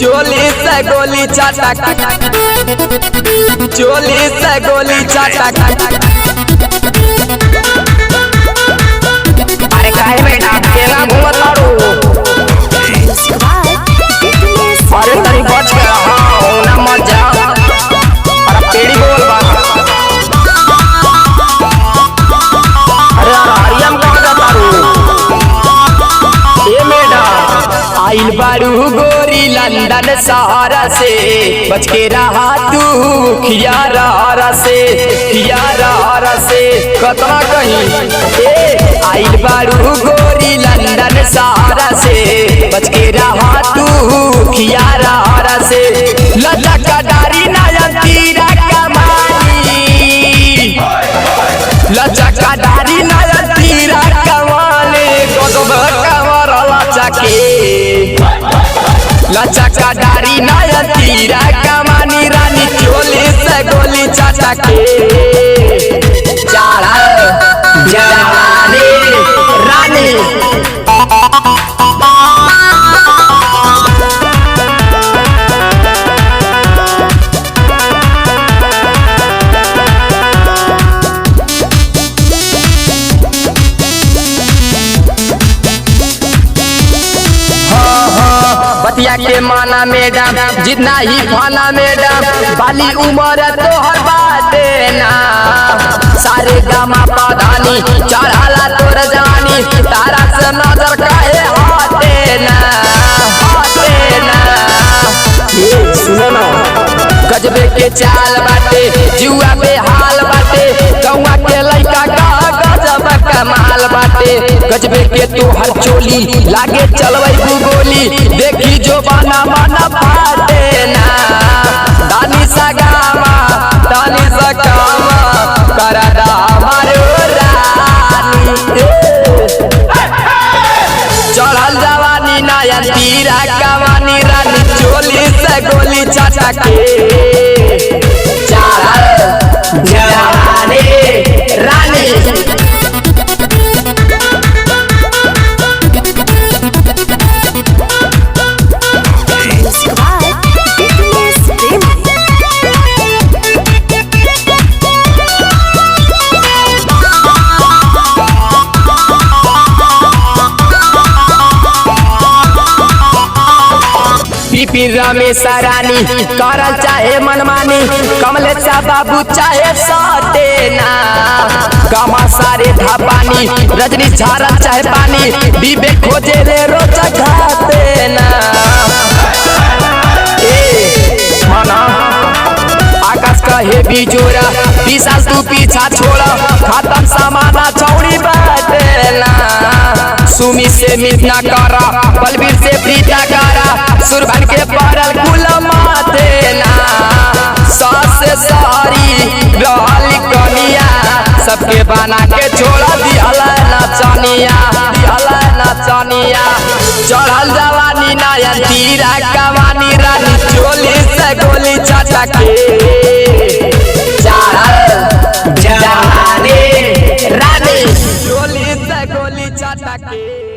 चोली से गोली चाटा, चोली से गोली चाटा। अरे काहे बेटा केला घूमत लाड़ू? अरे तनी बच के रहा ना मत जा। अरे पेड़ी बोल बा। अरे हरियम कहाँ जा तारू? ये मेडा आइल बारू गोरी लंदन सहारा से, बच के रहा तू खियारा से, खियारा से कतना कहीं। आइल बारू गोरी लंदन सहारा से, बच के रहा तू खियारा से। लल्ला का डारी नयन तीरा कमानी, लच्चा का डारी नयन तीरा कमानी। गजब कमर लच्चा के, लच्चा का डारी नयन तीरा कमानी। रानी चोली से गोली चाचा के चारा जवानी रानी। बतिया के माना मैडम जितना ही खाना मैडम, बाली उम्र तोहर बाटे ना। सारे गामा पधानी चढ़ाला तोर जानी, तारा से नजर काहे हटे ना, हटे ना। ये सुनो ना गजबे के चाल बाटे, जुआ पे हाल बाटे, गौवा के लइका का गजब कमाल बाटे। गजबे के तोहर चोली लागे चलवई गोली, देखी जो बाना माना फाटे ना। दानी सा गामा दानी सा कामा करदा मारो रानी। चढ़ल जवानी नयन तीरा कमानी। रानी चोली से गोली चाचा के चारा जवानी रानी। रमेश रानी करल चाहे मनमानी, कमलेश बाबू चाहे सटेना। कमा सारे धापानी रजनी झारल चाहे पानी, विवेक खोजे रे रोज घाते ना। आकाश कहे बिजोरा विशाल तू पीछा छोड़ा, खत्म समाना छौड़ी बाटेना। सुमी से मिट ना करा, बलबीर से प्रीता करा, सुरभन के पड़ल कुल मातेना। सास से सारी रहल कनिया, सबके बना के छोड़ा दिहला नचनिया, दिहला नचनिया। चढ़ल जवानी नयन तीरा कमानी। रानी चोली से गोली चाचा के चारा जवानी रानी। चोली से गोली चाचा के।